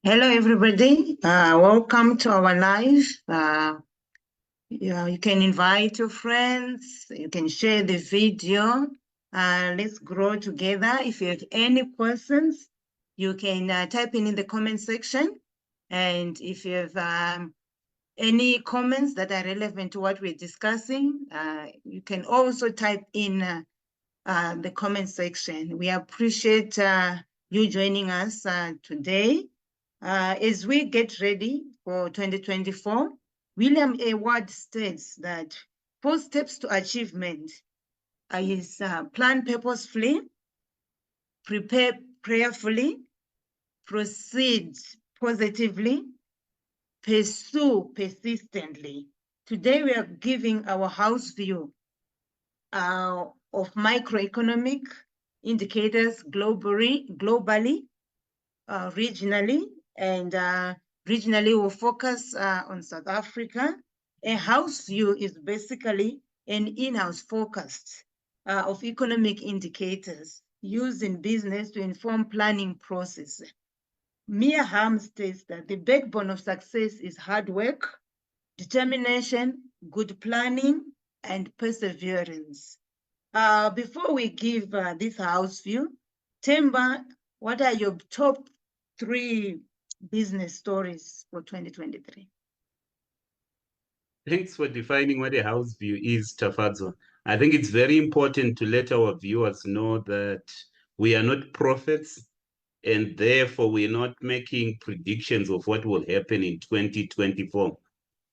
Hello, everybody. Welcome to our live. You can invite your friends. You can share the video. Let's grow together. If you have any questions, you can type in the comment section. And if you have any comments that are relevant to what we're discussing, you can also type in the comment section. We appreciate you joining us today. As we get ready for 2024, William A. Ward states that 4 steps to achievement is plan purposefully, prepare prayerfully, proceed positively, pursue persistently. Today we are giving our house view of macroeconomic indicators globally, regionally, and regionally we'll focus on South Africa. A house view is basically an in-house focus of economic indicators used in business to inform planning process. Mia Hamm states that the backbone of success is hard work, determination, good planning, and perseverance. Before we give this house view, Themba, what are your top 3 business stories for 2023? Thanks for defining what a house view is, Tafadzo. I think it's very important to let our viewers know that we are not prophets, and therefore we're not making predictions of what will happen in 2024.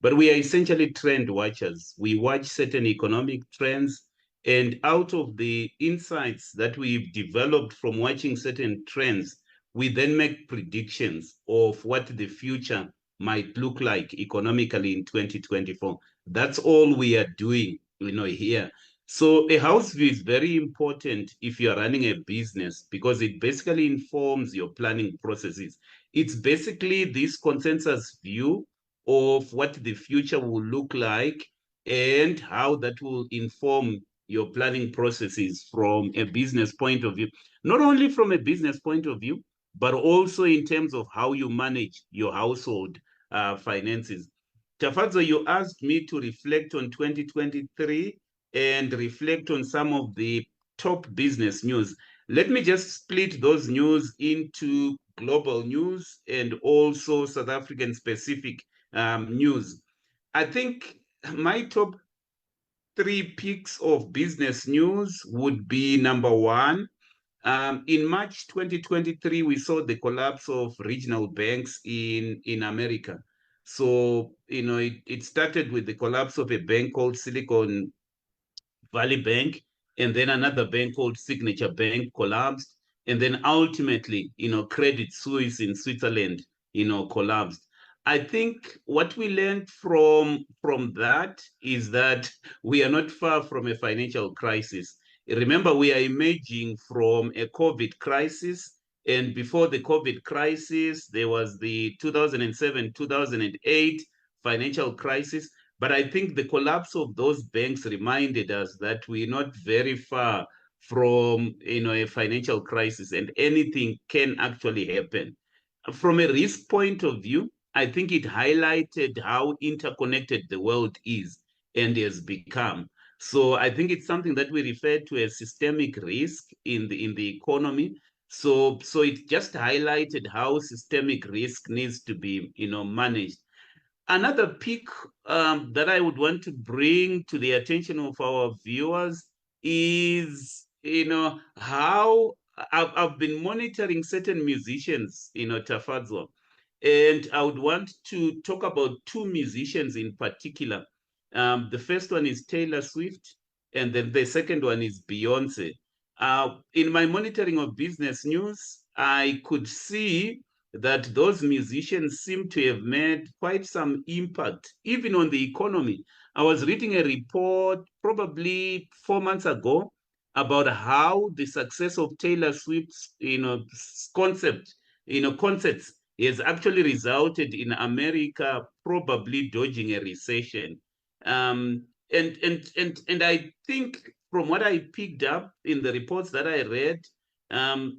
But we are essentially trend watchers. We watch certain economic trends, and out of the insights that we've developed from watching certain trends, we then make predictions of what the future might look like economically in 2024. That's all we are doing, here. So a house view is very important if you are running a business because it basically informs your planning processes. It's basically this consensus view of what the future will look like and how that will inform your planning processes from a business point of view. Not only from a business point of view, but also in terms of how you manage your household finances. Tafadzo, you asked me to reflect on 2023 and reflect on some of the top business news. Let me just split those news into global news and also South African specific news. I think my top 3 picks of business news would be number 1. In March 2023, we saw the collapse of regional banks in America. So, it started with the collapse of a bank called Silicon Valley Bank, and then another bank called Signature Bank collapsed. And then ultimately, Credit Suisse in Switzerland, collapsed. I think what we learned from that is that we are not far from a financial crisis. Remember, we are emerging from a COVID crisis. And before the COVID crisis, there was the 2007, 2008 financial crisis. But I think the collapse of those banks reminded us that we're not very far from a financial crisis, and anything can actually happen. From a risk point of view, I think it highlighted how interconnected the world is and has become. So I think it's something that we refer to as systemic risk in the economy. So it just highlighted how systemic risk needs to be managed. Another pick that I would want to bring to the attention of our viewers is, how I've been monitoring certain musicians, Tafadzo, and I would want to talk about 2 musicians in particular. The first one is Taylor Swift, and then the second one is Beyonce. In my monitoring of business news, I could see that those musicians seem to have made quite some impact, even on the economy. I was reading a report probably 4 months ago about how the success of Taylor Swift's, concerts has actually resulted in America probably dodging a recession. And I think from what I picked up in the reports that I read,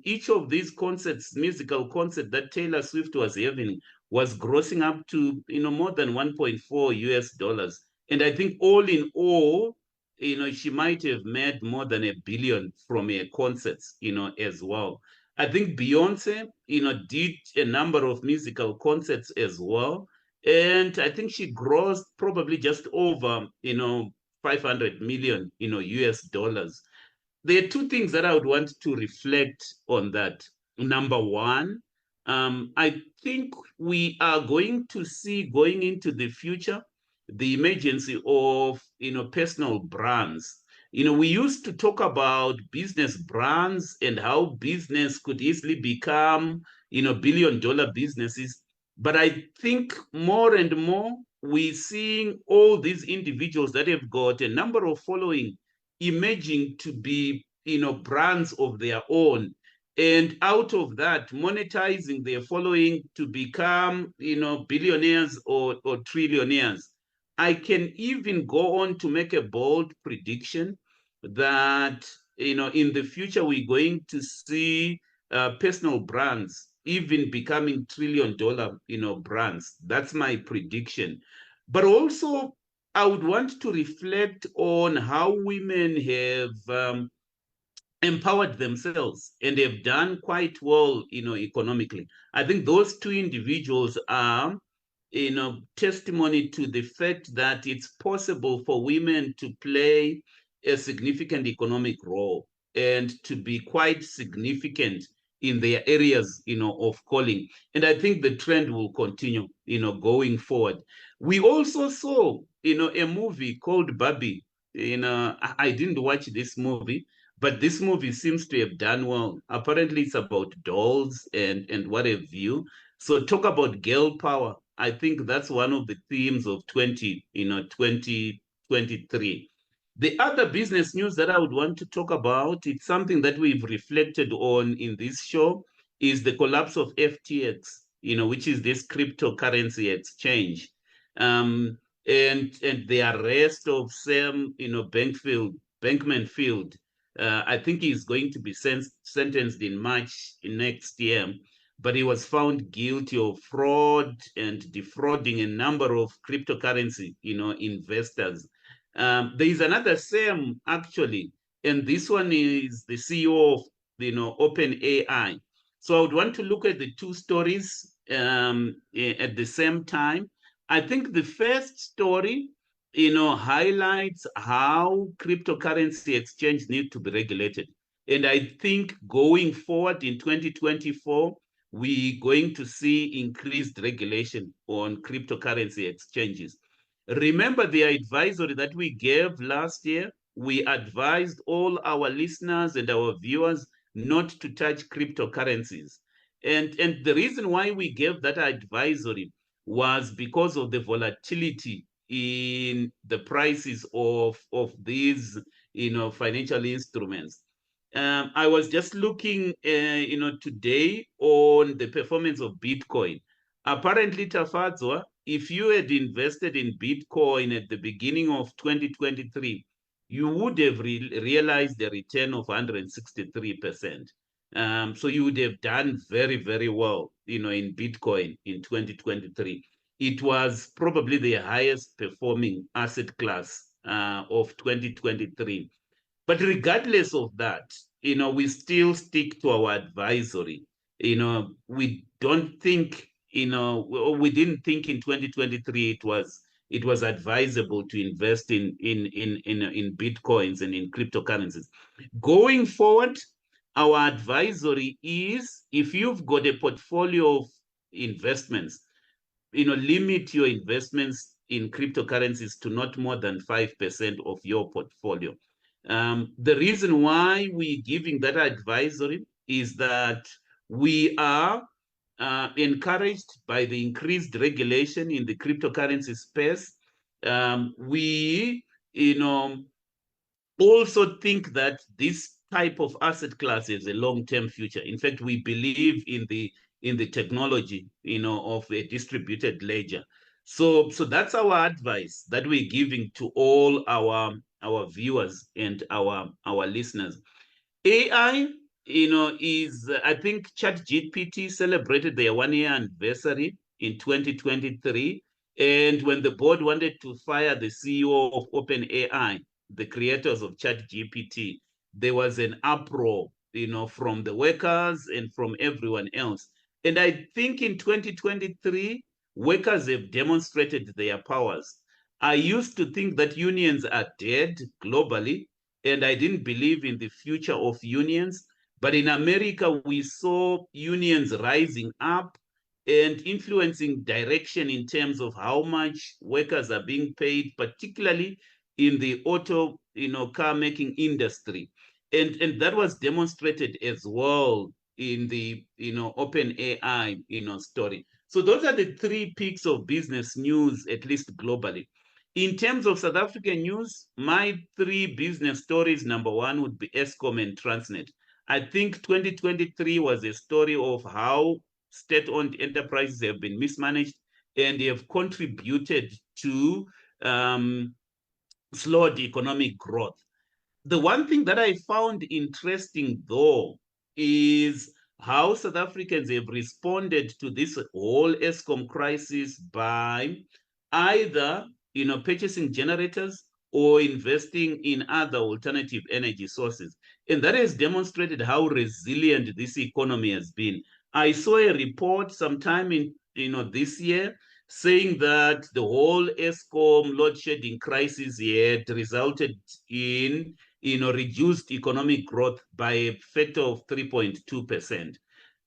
Each of these concerts, musical concert that Taylor Swift was having, was grossing up to more than 1.4 US dollars. And I think all in all, she might have made more than $1 billion from her concerts, as well. I think Beyonce, did a number of musical concerts as well. And I think she grossed probably just over, 500 million, US dollars. There are two things that I would want to reflect on that. Number one, I think we are going to see going into the future the emergence of personal brands. We used to talk about business brands and how business could easily become billion-dollar businesses. But I think more and more we're seeing all these individuals that have got a number of following emerging to be brands of their own, and out of that monetizing their following to become billionaires or trillionaires. I can even go on to make a bold prediction that in the future we're going to see personal brands even becoming $1 trillion brands. That's my prediction. But also I would want to reflect on how women have empowered themselves and have done quite well, economically. I think those two individuals are, testimony to the fact that it's possible for women to play a significant economic role and to be quite significant in their areas, of calling. And I think the trend will continue, going forward. We also saw, a movie called Barbie. I didn't watch this movie, but this movie seems to have done well. Apparently, it's about dolls and what have you. So talk about girl power. I think that's one of the themes of 2023. The other business news that I would want to talk about, it's something that we've reflected on in this show, is the collapse of FTX, which is this cryptocurrency exchange. And the arrest of Sam, Bankman-Fried. I think he's going to be sentenced in March next year, but he was found guilty of fraud and defrauding a number of cryptocurrency, investors. There is another Sam actually, and this one is the CEO of, OpenAI. So I would want to look at the two stories at the same time. I think the first story, highlights how cryptocurrency exchange need to be regulated. And I think going forward in 2024, we're going to see increased regulation on cryptocurrency exchanges. Remember the advisory that we gave last year? We advised all our listeners and our viewers not to touch cryptocurrencies. And the reason why we gave that advisory was because of the volatility in the prices of these financial instruments. I was just looking today on the performance of Bitcoin. Apparently, Tafadzwa, if you had invested in Bitcoin at the beginning of 2023, you would have realized a return of 163%. So you would have done very, very well, in Bitcoin in 2023. It was probably the highest performing asset class of 2023. But regardless of that, we still stick to our advisory. We don't think, we didn't think in 2023 it was advisable to invest in Bitcoins and in cryptocurrencies. Going forward, our advisory is, if you've got a portfolio of investments, limit your investments in cryptocurrencies to not more than 5% of your portfolio. The reason why we're giving that advisory is that we are encouraged by the increased regulation in the cryptocurrency space. We, also think that this type of asset class is a long-term future. In fact, we believe in the technology, of a distributed ledger. So that's our advice that we're giving to all our viewers and our listeners. AI is I think ChatGPT celebrated their 1-year anniversary in 2023. And when the board wanted to fire the CEO of OpenAI, the creators of ChatGPT, there was an uproar, from the workers and from everyone else. And I think in 2023, workers have demonstrated their powers. I used to think that unions are dead globally, and I didn't believe in the future of unions. But in America, we saw unions rising up and influencing direction in terms of how much workers are being paid, particularly in the auto, car making industry. And that was demonstrated as well in the, OpenAI, story. So those are the 3 peaks of business news, at least globally. In terms of South African news, my 3 business stories, number 1 would be Eskom and Transnet. I think 2023 was a story of how state-owned enterprises have been mismanaged and they have contributed to slowed economic growth. The one thing that I found interesting, though, is how South Africans have responded to this whole Eskom crisis by either, purchasing generators or investing in other alternative energy sources. And that has demonstrated how resilient this economy has been. I saw a report sometime in, this year saying that the whole Eskom load shedding crisis had resulted in, reduced economic growth by a factor of 3.2%.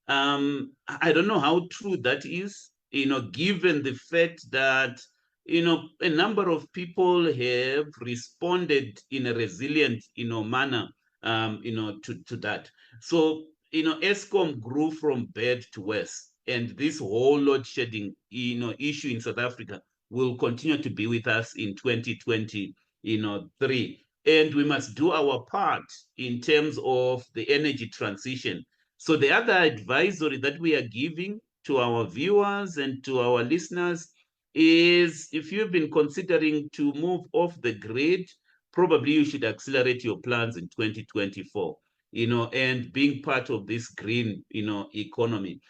I don't know how true that is, given the fact that, a number of people have responded in a resilient, manner, to that. So, Eskom grew from bad to worse. And this whole load shedding, issue in South Africa will continue to be with us in 2023. And we must do our part in terms of the energy transition. So the other advisory that we are giving to our viewers and to our listeners is, if you've been considering to move off the grid, probably you should accelerate your plans in 2024, and being part of this green, economy.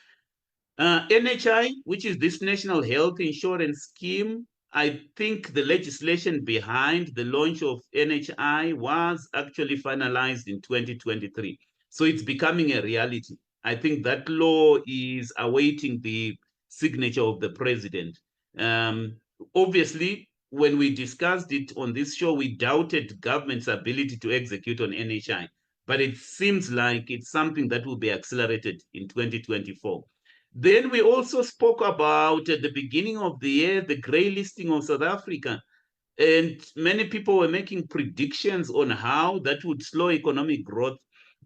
NHI, which is this National Health Insurance Scheme, I think the legislation behind the launch of NHI was actually finalized in 2023. So it's becoming a reality. I think that law is awaiting the signature of the president. Obviously, when we discussed it on this show, we doubted government's ability to execute on NHI, but it seems like it's something that will be accelerated in 2024. Then we also spoke about, at the beginning of the year, the grey listing of South Africa. And many people were making predictions on how that would slow economic growth,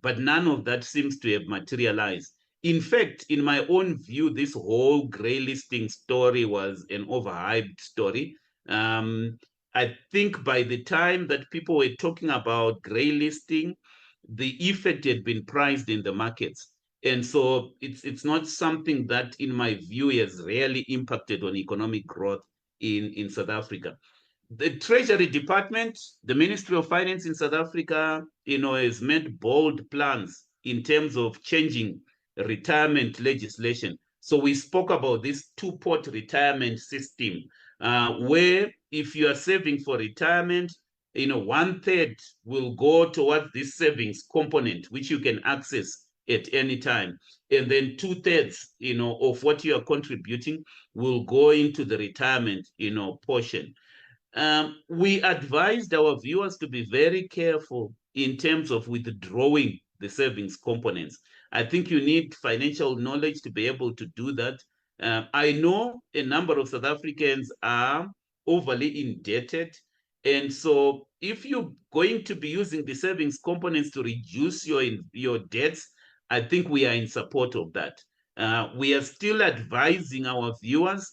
but none of that seems to have materialized. In fact, in my own view, this whole grey listing story was an overhyped story. I think by the time that people were talking about grey listing, the effect had been priced in the markets. And so it's not something that, in my view, has really impacted on economic growth in South Africa. The Treasury Department, the Ministry of Finance in South Africa, has made bold plans in terms of changing retirement legislation. So we spoke about this 2-pot retirement system, where if you are saving for retirement, 1/3 will go towards this savings component, which you can access at any time. And then 2/3, of what you are contributing will go into the retirement, portion. We advised our viewers to be very careful in terms of withdrawing the savings components. I think you need financial knowledge to be able to do that. I know a number of South Africans are overly indebted. And so if you're going to be using the savings components to reduce your debts, I think we are in support of that. We are still advising our viewers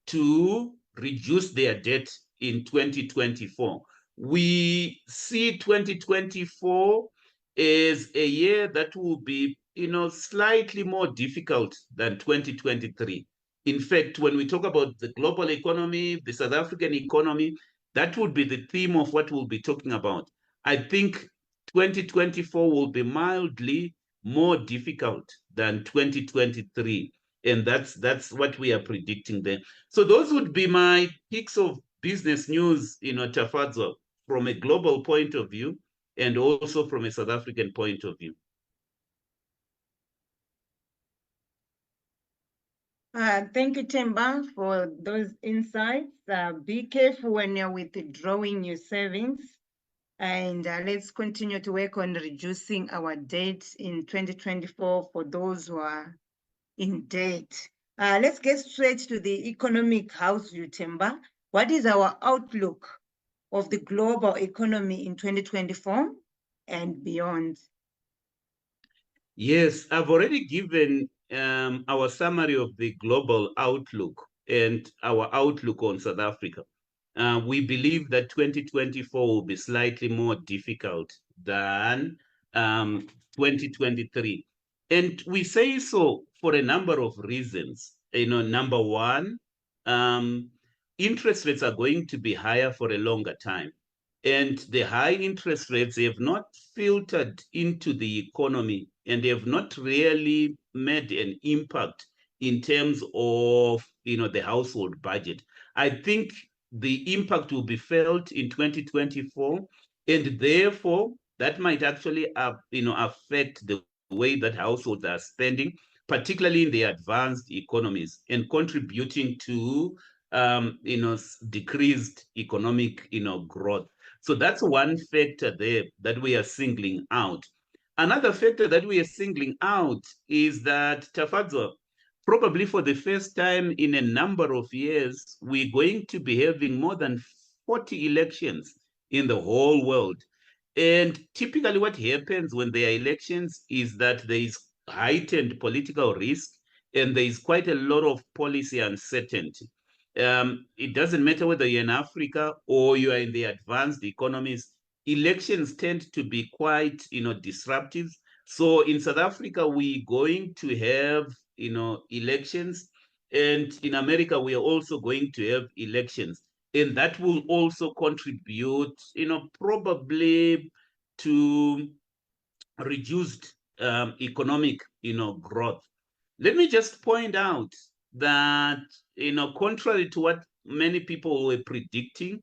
to reduce their debt in 2024. We see 2024 as a year that will be, slightly more difficult than 2023. In fact, when we talk about the global economy, the South African economy, that would be the theme of what we'll be talking about. I think 2024 will be mildly more difficult than 2023. And that's what we are predicting there. So those would be my picks of business news, Tafadzwa, from a global point of view and also from a South African point of view. Thank you, Themba, for those insights. Be careful when you're withdrawing your savings. And let's continue to work on reducing our debt in 2024 for those who are in debt. Let's get straight to the economic house view, Themba. What is our outlook of the global economy in 2024 and beyond? Yes, I've already given our summary of the global outlook and our outlook on South Africa. We believe that 2024 will be slightly more difficult than 2023. And we say so for a number of reasons. Number one, interest rates are going to be higher for a longer time. And the high interest rates have not filtered into the economy and they have not really made an impact in terms of the household budget. I think the impact will be felt in 2024, and therefore that might actually affect the way that households are spending, particularly in the advanced economies, and contributing to decreased economic growth. So that's one factor there that we are singling out. Another factor that we are singling out is that, Tafadzwa, probably for the first time in a number of years, we're going to be having more than 40 elections in the whole world. And typically what happens when there are elections is that there is heightened political risk and there is quite a lot of policy uncertainty. It doesn't matter whether you're in Africa or you are in the advanced economies, elections tend to be quite, disruptive. So in South Africa, we're going to have, elections. And in America, we are also going to have elections. And that will also contribute, probably to reduced economic, growth. Let me just point out that, contrary to what many people were predicting,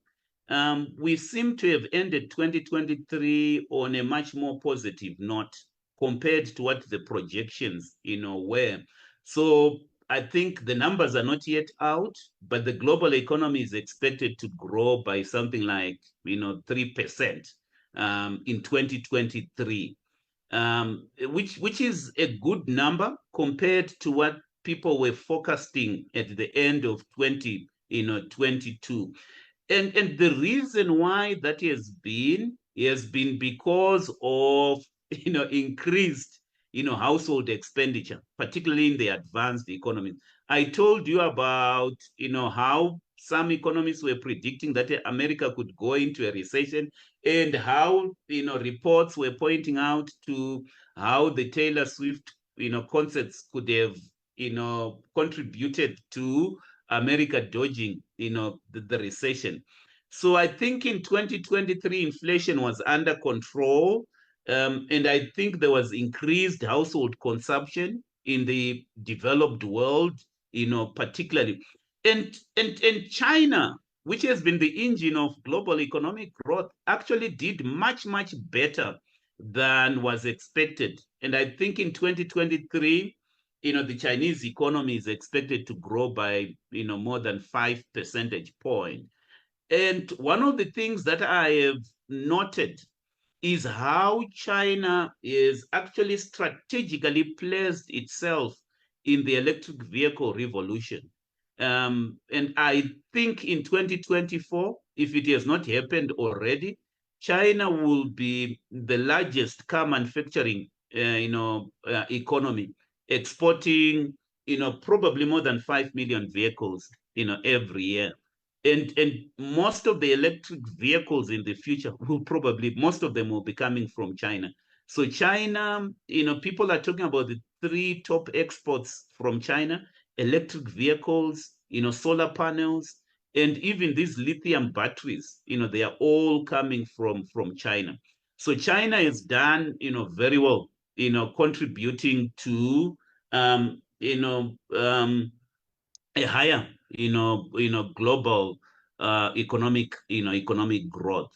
we seem to have ended 2023 on a much more positive note compared to what the projections, were. So I think the numbers are not yet out, but the global economy is expected to grow by something like, 3% in 2023. Which is a good number compared to what people were forecasting at the end of 2022. And the reason why that has been because of increased household expenditure, particularly in the advanced economies. I told you about how some economists were predicting that America could go into a recession, and how reports were pointing out to how the Taylor Swift concerts could have contributed to America dodging the recession. So I think in 2023 inflation was under control, and I think there was increased household consumption in the developed world, particularly. And China, which has been the engine of global economic growth, actually did much, much better than was expected. And I think in 2023, the Chinese economy is expected to grow by, more than 5 percentage points. And one of the things that I have noted is how China is actually strategically placed itself in the electric vehicle revolution. And I think in 2024, if it has not happened already, China will be the largest car manufacturing economy, exporting probably more than 5 million vehicles every year. And most of the electric vehicles in the future most of them will be coming from China. So China, people are talking about the 3 top exports from China: electric vehicles, solar panels, and even these lithium batteries. They are all coming from China. So China has done, very well contributing to, a higher, global economic growth.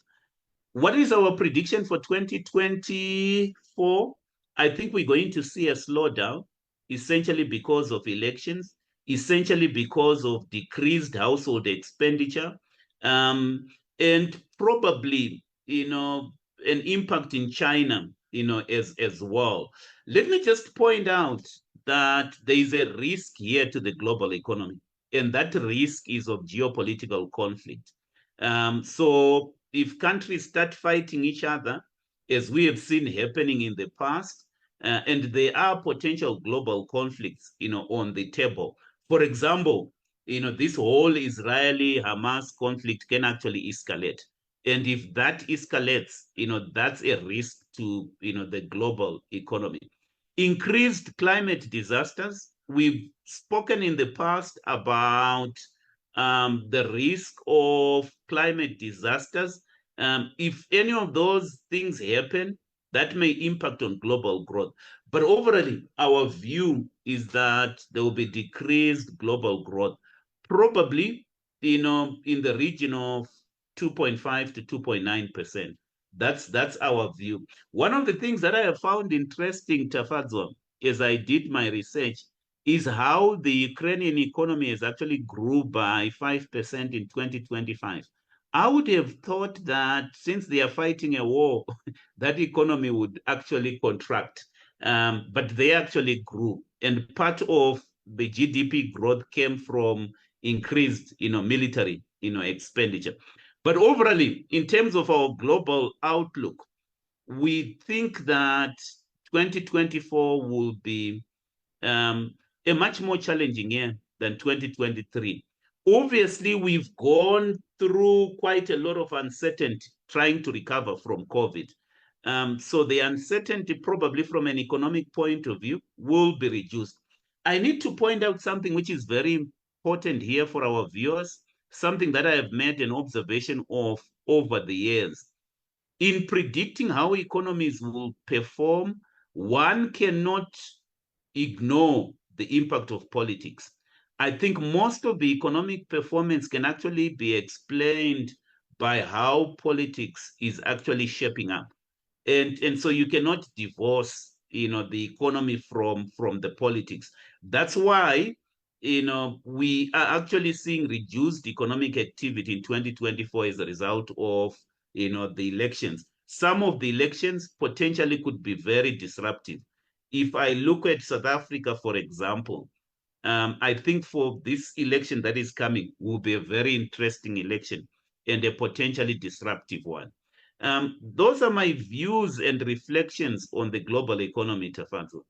What is our prediction for 2024? I think we're going to see a slowdown, essentially because of elections, essentially because of decreased household expenditure, and probably, an impact in China, as well. Let me just point out that there is a risk here to the global economy, and that risk is of geopolitical conflict. So if countries start fighting each other, as we have seen happening in the past, and there are potential global conflicts, on the table. For example, this whole Israeli-Hamas conflict can actually escalate. And if that escalates, that's a risk to, the global economy. Increased climate disasters. We've spoken in the past about the risk of climate disasters. If any of those things happen, that may impact on global growth. But overall, our view is that there will be decreased global growth, probably, in the region of 2.5 to 2.9%. That's our view. One of the things that I have found interesting, Tafadzwa, as I did my research, is how the Ukrainian economy has actually grew by 5% in 2025. I would have thought that since they are fighting a war, that economy would actually contract. But they actually grew. And part of the GDP growth came from increased, military, expenditure. But overall, in terms of our global outlook, we think that 2024 will be a much more challenging year than 2023. Obviously, we've gone through quite a lot of uncertainty trying to recover from COVID. So the uncertainty, probably from an economic point of view, will be reduced. I need to point out something which is very important here for our viewers, something that I have made an observation of over the years. In predicting how economies will perform, one cannot ignore the impact of politics. I think most of the economic performance can actually be explained by how politics is actually shaping up. And so you cannot divorce, the economy from the politics. That's why, we are actually seeing reduced economic activity in 2024 as a result of, the elections. Some of the elections potentially could be very disruptive. If I look at South Africa, for example, I think for this election that is coming will be a very interesting election and a potentially disruptive one. Those are my views and reflections on the global economy, Tafadzwa.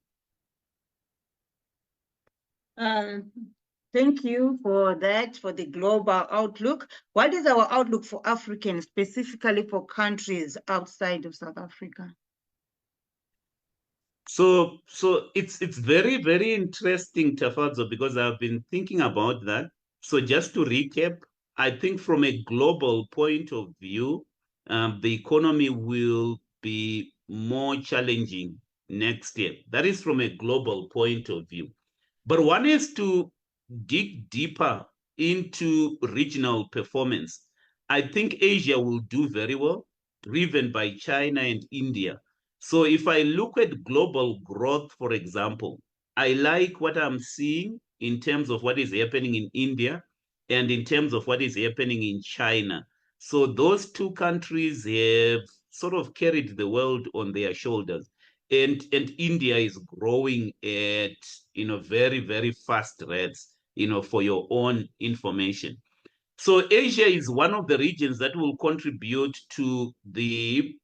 Thank you for that, for the global outlook. What is our outlook for Africans, specifically for countries outside of South Africa? So it's very, very interesting, Tafadzwa, because I've been thinking about that. So just to recap, I think from a global point of view, the economy will be more challenging next year. That is from a global point of view. But one is to dig deeper into regional performance. I think Asia will do very well, driven by China and India. So if I look at global growth, for example, I like what I'm seeing in terms of what is happening in India and in terms of what is happening in China. So those two countries have sort of carried the world on their shoulders. And India is growing at, very, very fast rates, for your own information. So Asia is one of the regions that will contribute to the,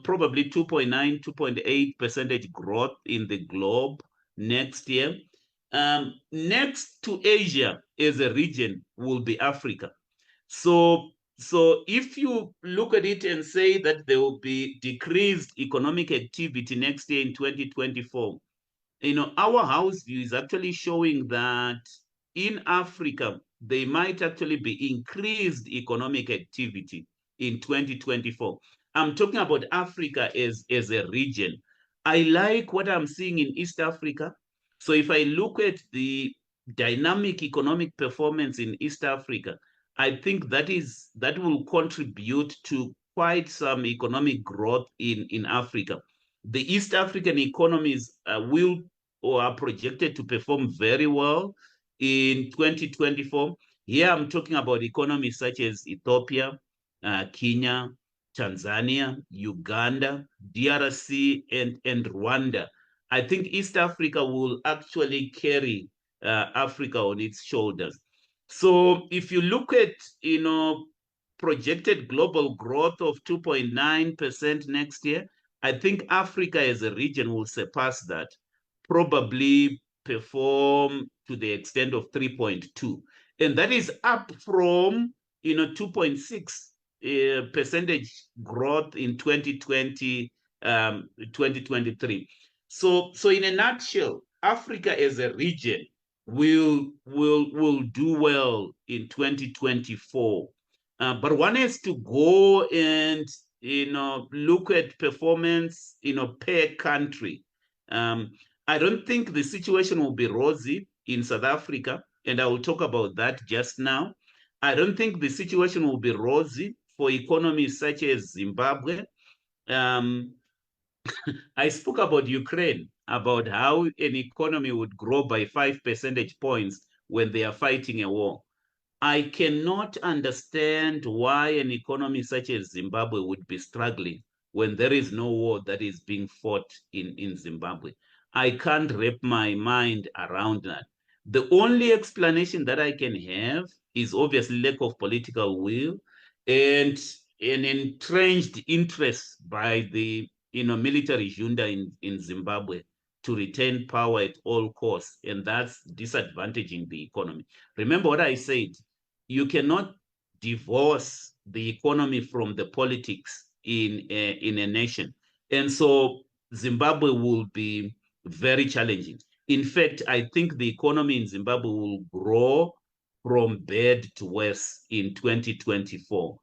probably 2.9, 2.8% growth in the globe next year. Next to Asia as a region will be Africa. So if you look at it and say that there will be decreased economic activity next year in 2024, our house view is actually showing that in Africa, there might actually be increased economic activity in 2024. I'm talking about Africa as a region. I like what I'm seeing in East Africa. So if I look at the dynamic economic performance in East Africa, I think that will contribute to quite some economic growth in Africa. The East African economies will or are projected to perform very well in 2024. Here I'm talking about economies such as Ethiopia, Kenya, Tanzania, Uganda, DRC, and Rwanda. I think East Africa will actually carry Africa on its shoulders. So if you look at, projected global growth of 2.9% next year, I think Africa as a region will surpass that, probably perform to the extent of 3.2. And that is up from, 2.6 percentage growth in 2020, 2023. So in a nutshell, Africa as a region will do well in 2024. But one has to go and look at performance per country. I don't think the situation will be rosy in South Africa, and I will talk about that just now. I don't think the situation will be rosy for economies such as Zimbabwe. I spoke about Ukraine, about how an economy would grow by 5 percentage points when they are fighting a war. I cannot understand why an economy such as Zimbabwe would be struggling when there is no war that is being fought in Zimbabwe. I can't wrap my mind around that. The only explanation that I can have is obviously lack of political will and an entrenched interest by the military junta in Zimbabwe to retain power at all costs, and that's disadvantaging the economy. Remember what I said, you cannot divorce the economy from the politics in a nation. And so Zimbabwe will be very challenging. In fact, I think the economy in Zimbabwe will grow from bad to worse in 2024.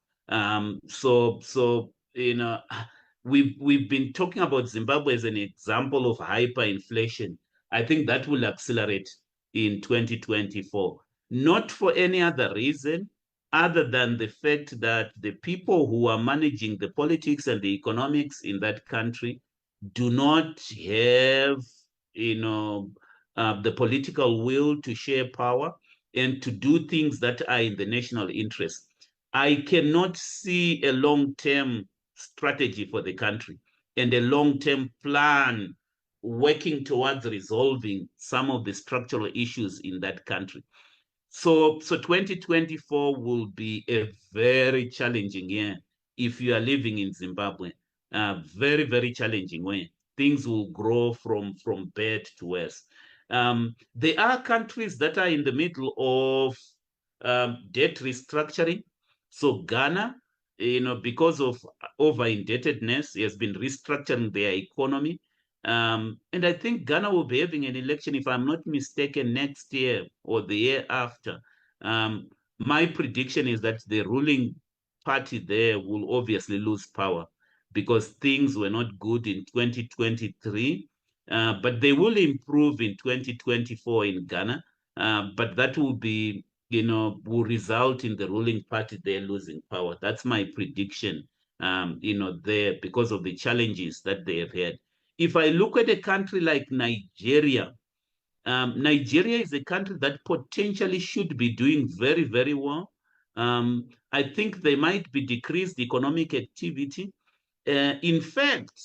So we've been talking about Zimbabwe as an example of hyperinflation. I think that will accelerate in 2024, not for any other reason other than the fact that the people who are managing the politics and the economics in that country do not have, the political will to share power and to do things that are in the national interest. I cannot see a long-term strategy for the country and a long-term plan working towards resolving some of the structural issues in that country. So 2024 will be a very challenging year if you are living in Zimbabwe. Very, very challenging way. Things will grow from bad to worse. There are countries that are in the middle of debt restructuring. So Ghana, because of over-indebtedness, has been restructuring their economy. And I think Ghana will be having an election, if I'm not mistaken, next year or the year after. My prediction is that the ruling party there will obviously lose power because things were not good in 2023, but they will improve in 2024 in Ghana. But that will be, will result in the ruling party there losing power. That's my prediction, there because of the challenges that they have had. If I look at a country like Nigeria, Nigeria is a country that potentially should be doing very, very well. I think there might be decreased economic activity. In fact,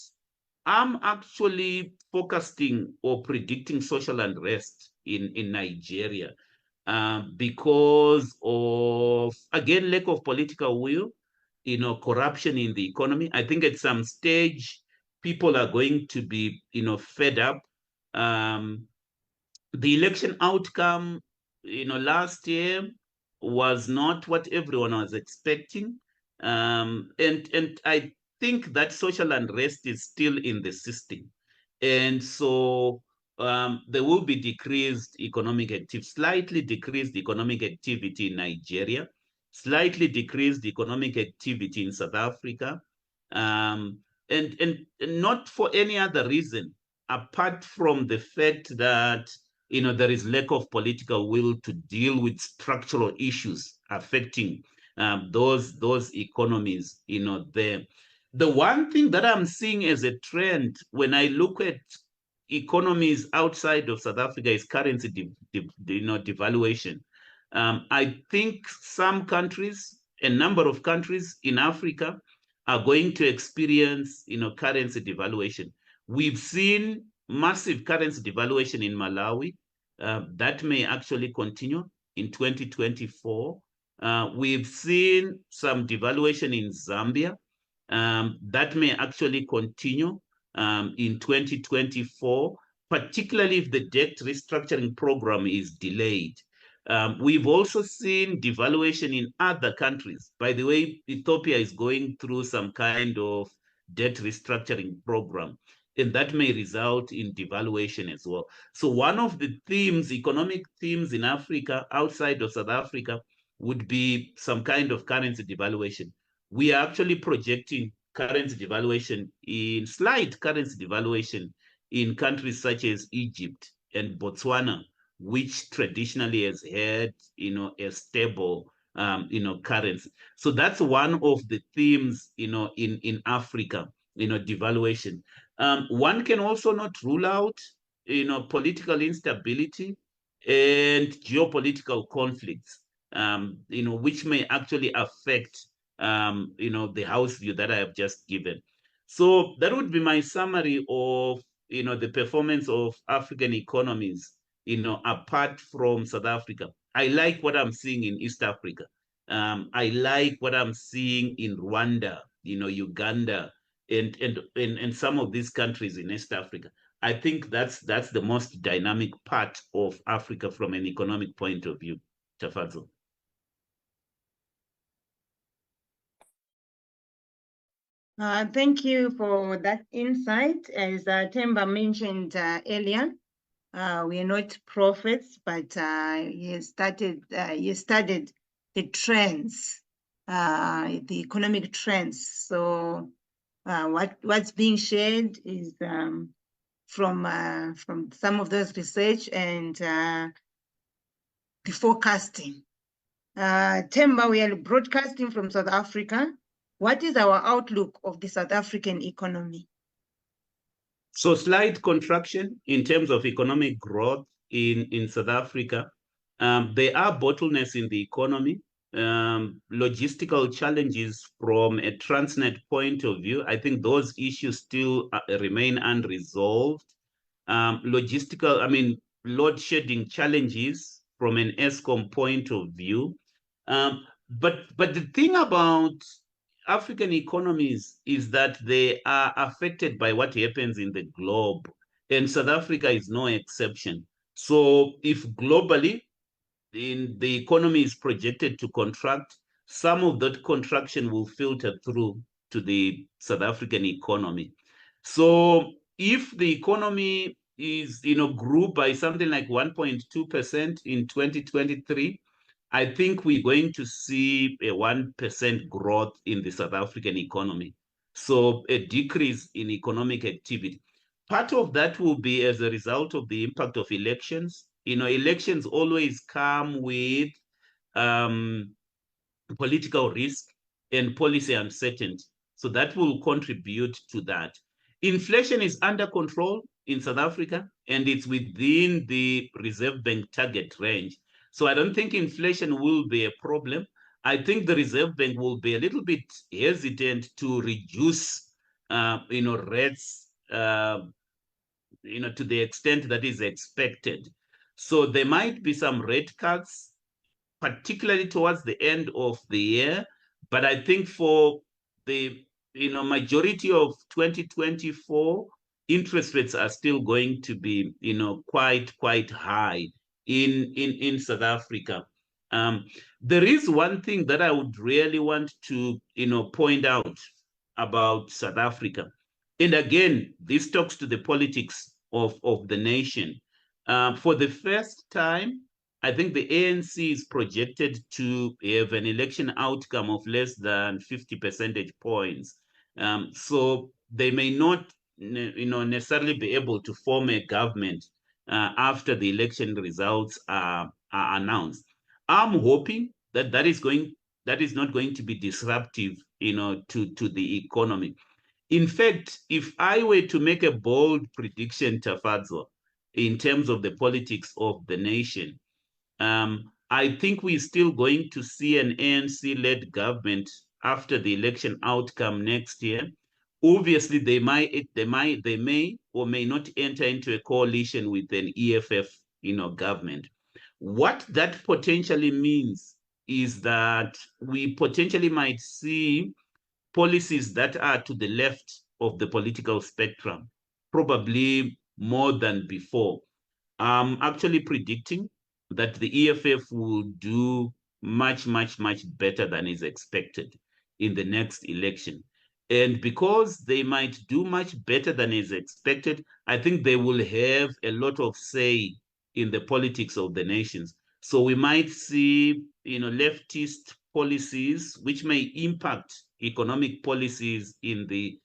I'm actually focusing or predicting social unrest in Nigeria because of, again, lack of political will, corruption in the economy. I think at some stage, people are going to be, fed up. The election outcome, last year was not what everyone was expecting. And I think that social unrest is still in the system. And so there will be decreased economic activity, slightly decreased economic activity in Nigeria, slightly decreased economic activity in South Africa. and not for any other reason apart from the fact that there is lack of political will to deal with structural issues affecting those economies there. The one thing that I'm seeing as a trend when I look at economies outside of South Africa is currency devaluation. I think some countries, a number of countries in Africa, are going to experience, currency devaluation. We've seen massive currency devaluation in Malawi. That may actually continue in 2024. We've seen some devaluation in Zambia. That may actually continue in 2024, particularly if the debt restructuring program is delayed. We've also seen devaluation in other countries. By the way, Ethiopia is going through some kind of debt restructuring program, and that may result in devaluation as well. So one of the themes, economic themes in Africa, outside of South Africa, would be some kind of currency devaluation. We are actually projecting currency devaluation slight currency devaluation in countries such as Egypt and Botswana, which traditionally has had, a stable, currency. So that's one of the themes, in Africa, devaluation. One can also not rule out, political instability and geopolitical conflicts, which may actually affect, the house view that I have just given. So that would be my summary of, the performance of African economies, apart from South Africa. I like what I'm seeing in East Africa. I like what I'm seeing in Rwanda, Uganda, and some of these countries in East Africa. I think that's the most dynamic part of Africa from an economic point of view. Tafadhali. Thank you for that insight. As Themba mentioned earlier, we are not prophets, but he studied the trends, the economic trends. So what's being shared is from some of those research and the forecasting. Themba, we are broadcasting from South Africa. What is our outlook of the South African economy? So slight contraction in terms of economic growth in South Africa. There are bottlenecks in the economy, logistical challenges from a Transnet point of view. I think those issues still remain unresolved. Load shedding challenges from an Eskom point of view. But the thing about African economies is that they are affected by what happens in the globe, and South Africa is no exception. So if globally the economy is projected to contract, some of that contraction will filter through to the South African economy. So if the economy is, grew by something like 1.2% in 2023, I think we're going to see a 1% growth in the South African economy. So a decrease in economic activity. Part of that will be as a result of the impact of elections. Elections always come with political risk and policy uncertainty. So that will contribute to that. Inflation is under control in South Africa, and it's within the Reserve Bank target range. So I don't think inflation will be a problem. I think the Reserve Bank will be a little bit hesitant to reduce, rates, to the extent that is expected. So there might be some rate cuts, particularly towards the end of the year. But I think for the majority of 2024, interest rates are still going to be quite high in South Africa. There is one thing that I would really want to point out about South Africa. And again, this talks to the politics of the nation. For the first time, I think the ANC is projected to have an election outcome of less than 50 percentage points. So they may not necessarily be able to form a government after the election results are announced. I'm hoping that that is not going to be disruptive, to the economy. In fact, if I were to make a bold prediction, Tafadzo, in terms of the politics of the nation, I think we're still going to see an ANC-led government after the election outcome next year. Obviously, they may or may not enter into a coalition with an EFF, government. What that potentially means is that we potentially might see policies that are to the left of the political spectrum, probably more than before. I'm actually predicting that the EFF will do much, much, much better than is expected in the next election. And because they might do much better than is expected, I think they will have a lot of say in the politics of the nations. So we might see, leftist policies which may impact economic policies in the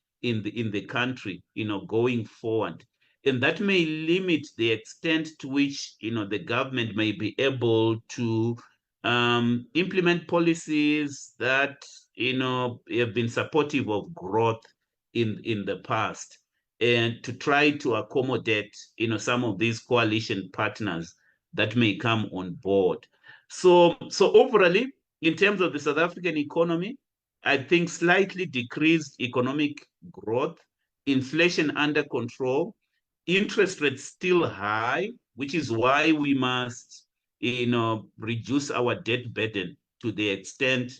country, going forward. And that may limit the extent to which the government may be able to implement policies that have been supportive of growth in the past, and to try to accommodate some of these coalition partners that may come on board. So overall, in terms of the South African economy, I think slightly decreased economic growth, inflation under control, interest rates still high, which is why we must, reduce our debt burden to the extent,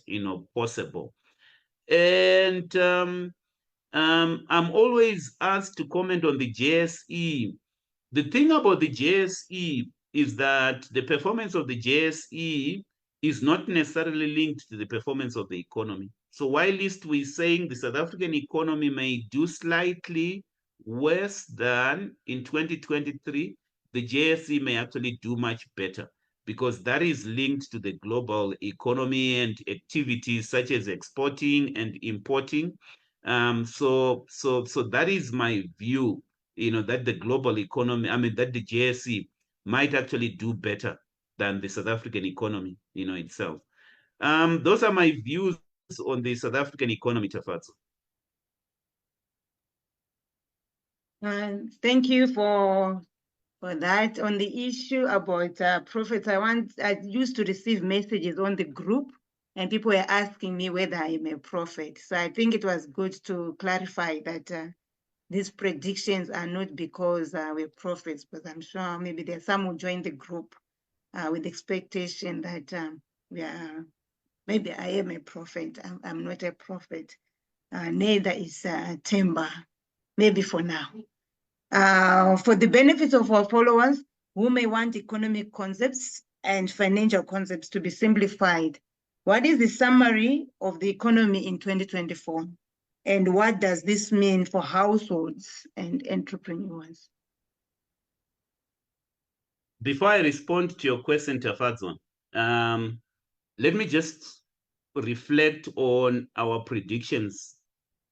possible. And I'm always asked to comment on the JSE. The thing about the JSE is that the performance of the JSE is not necessarily linked to the performance of the economy. So while we're saying the South African economy may do slightly worse than in 2023, the JSE may actually do much better, because that is linked to the global economy and activities such as exporting and importing. So that is my view, that the global economy, that the JSE might actually do better than the South African economy, itself. Those are my views on the South African economy, Tafadzo. Thank you for that. On the issue about prophets, I used to receive messages on the group, and people were asking me whether I am a prophet. So I think it was good to clarify that these predictions are not because we're prophets, but I'm sure maybe there are some who joined the group with expectation that maybe I am a prophet. I'm not a prophet. Neither is Themba, maybe for now. For the benefit of our followers who may want economic concepts and financial concepts to be simplified, what is the summary of the economy in 2024? And what does this mean for households and entrepreneurs? Before I respond to your question, Tafadzo, let me just reflect on our predictions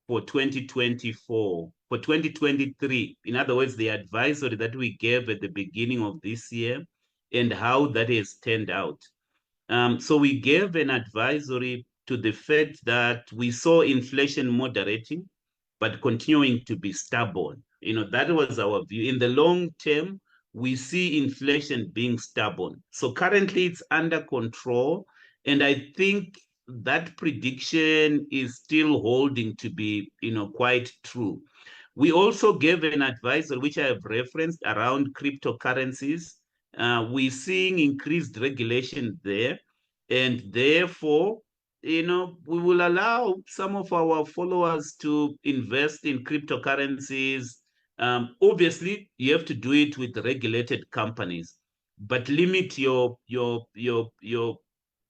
for 2024. For 2023, in other words, the advisory that we gave at the beginning of this year and how that has turned out. So we gave an advisory to the fact that we saw inflation moderating, but continuing to be stubborn. That was our view. In the long term, we see inflation being stubborn. So currently it's under control. And I think that prediction is still holding to be, quite true. We also gave an advisory, which I have referenced, around cryptocurrencies. We're seeing increased regulation there. And therefore, we will allow some of our followers to invest in cryptocurrencies. Obviously, you have to do it with regulated companies, but limit your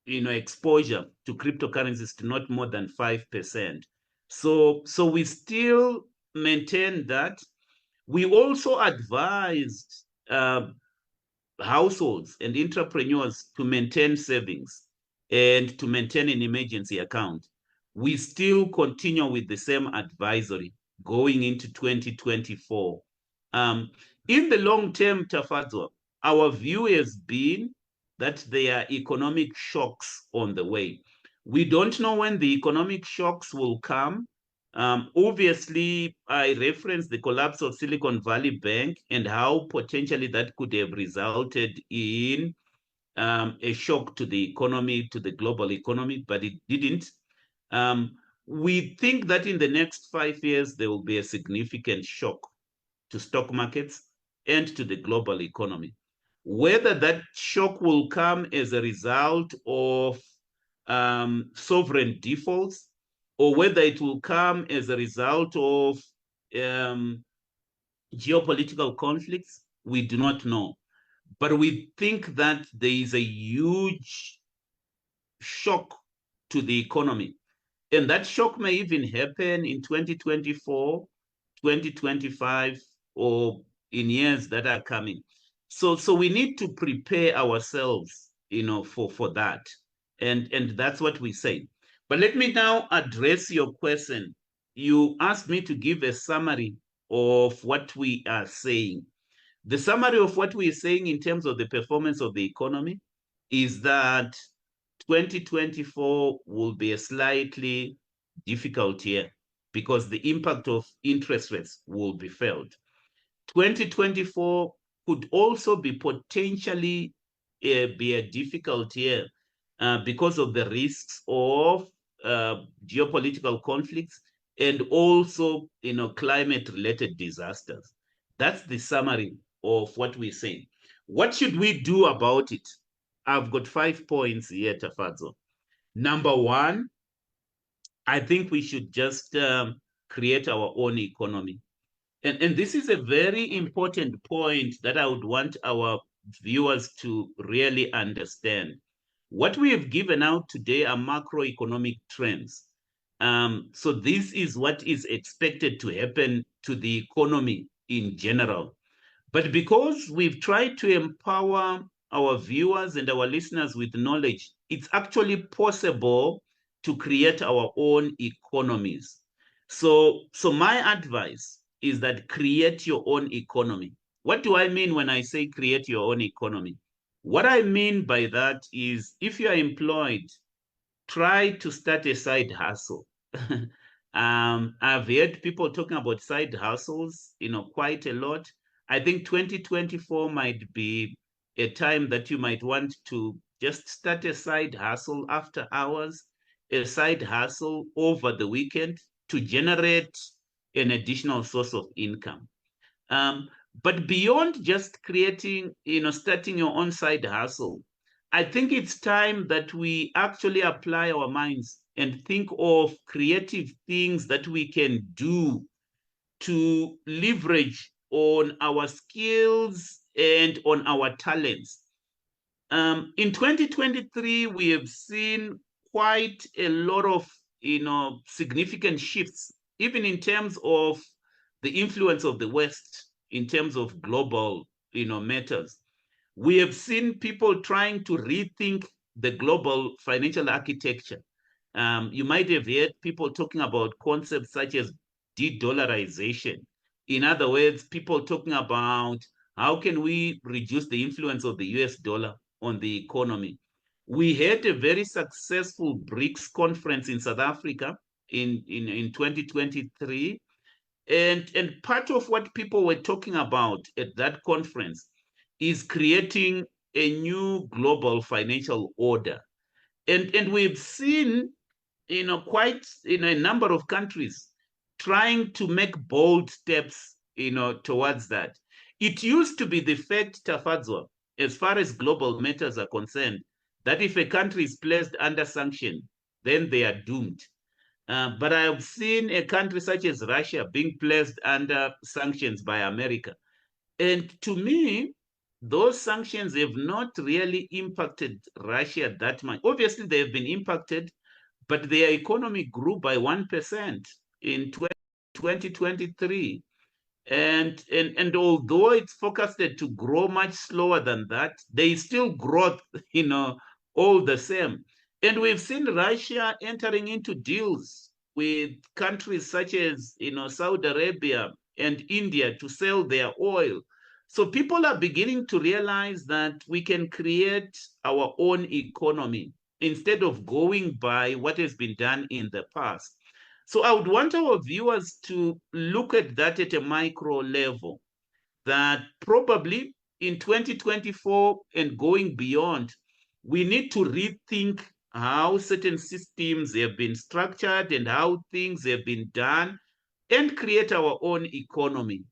exposure to cryptocurrencies to not more than 5%. So we still maintain that. We also advised households and entrepreneurs to maintain savings and to maintain an emergency account. We still continue with the same advisory. going into 2024. In the long term, Tafadzwa, our view has been that there are economic shocks on the way. We don't know when the economic shocks will come. Obviously, I referenced the collapse of Silicon Valley Bank and how potentially that could have resulted in a shock to the economy, to the global economy, but it didn't. We think that in the next 5 years, there will be a significant shock to stock markets and to the global economy. Whether that shock will come as a result of sovereign defaults or whether it will come as a result of geopolitical conflicts, we do not know. But we think that there is a huge shock to the economy. And that shock may even happen in 2024, 2025, or in years that are coming. So we need to prepare ourselves, for that. And that's what we say. But let me now address your question. You asked me to give a summary of what we are saying. The summary of what we are saying in terms of the performance of the economy is that 2024 will be a slightly difficult year because the impact of interest rates will be felt. 2024 could also be potentially be a difficult year because of the risks of geopolitical conflicts and also, climate-related disasters. That's the summary of what we're saying. What should we do about it? I've got 5 points here, Tafadzo. Number one, I think we should just create our own economy. And this is a very important point that I would want our viewers to really understand. What we have given out today are macroeconomic trends. So this is what is expected to happen to the economy in general. But because we've tried to empower our viewers and our listeners with knowledge, it's actually possible to create our own economies. So my advice is that create your own economy. What do I mean when I say create your own economy? What I mean by that is if you are employed, try to start a side hustle. I've heard people talking about side hustles, quite a lot. I think 2024 might be a time that you might want to just start a side hustle after hours, a side hustle over the weekend to generate an additional source of income. But beyond just creating, starting your own side hustle, I think it's time that we actually apply our minds and think of creative things that we can do to leverage on our skills and on our talents. In 2023, we have seen quite a lot of, significant shifts, even in terms of the influence of the West in terms of global, matters. We have seen people trying to rethink the global financial architecture. You might have heard people talking about concepts such as de-dollarization. In other words, people talking about how can we reduce the influence of the US dollar on the economy. We had a very successful BRICS conference in South Africa in 2023. And part of what people were talking about at that conference is creating a new global financial order. And we've seen, quite a number of countries trying to make bold steps, towards that. It used to be the fact, Tafadzwa, as far as global matters are concerned, that if a country is placed under sanction, then they are doomed. But I have seen a country such as Russia being placed under sanctions by America. And to me, those sanctions have not really impacted Russia that much. Obviously, they have been impacted, but their economy grew by 1% in 2023. And although it's forecasted to grow much slower than that, there is still growth, all the same. And we've seen Russia entering into deals with countries such as, Saudi Arabia and India to sell their oil. So people are beginning to realize that we can create our own economy instead of going by what has been done in the past. So I would want our viewers to look at that at a micro level, that probably in 2024 and going beyond, we need to rethink how certain systems have been structured and how things have been done, and create our own economy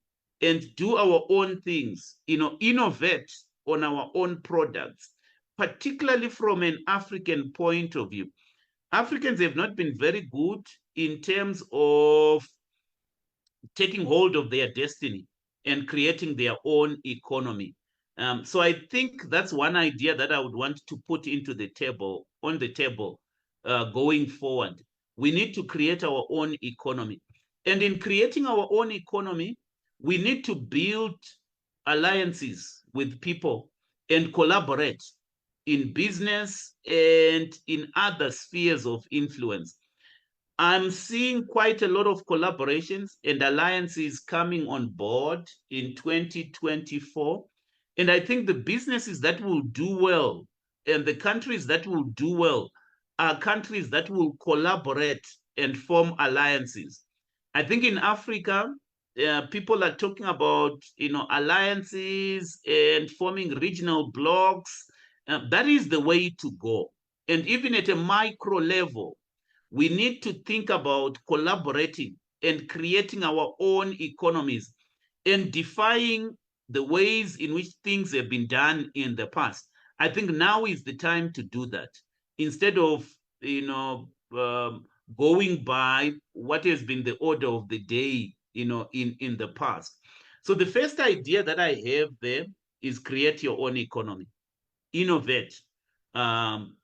and do our own things, innovate on our own products, particularly from an African point of view. Africans have not been very good in terms of taking hold of their destiny and creating their own economy. So I think that's one idea that I would want to put on the table, going forward. We need to create our own economy. And in creating our own economy, we need to build alliances with people and collaborate in business and in other spheres of influence. I'm seeing quite a lot of collaborations and alliances coming on board in 2024. And I think the businesses that will do well and the countries that will do well are countries that will collaborate and form alliances. I think in Africa, people are talking about, alliances and forming regional blocks. That is the way to go. And even at a micro level, we need to think about collaborating and creating our own economies and defying the ways in which things have been done in the past. I think now is the time to do that, instead of, going by what has been the order of the day, in the past. So the first idea that I have there is create your own economy, innovate, um,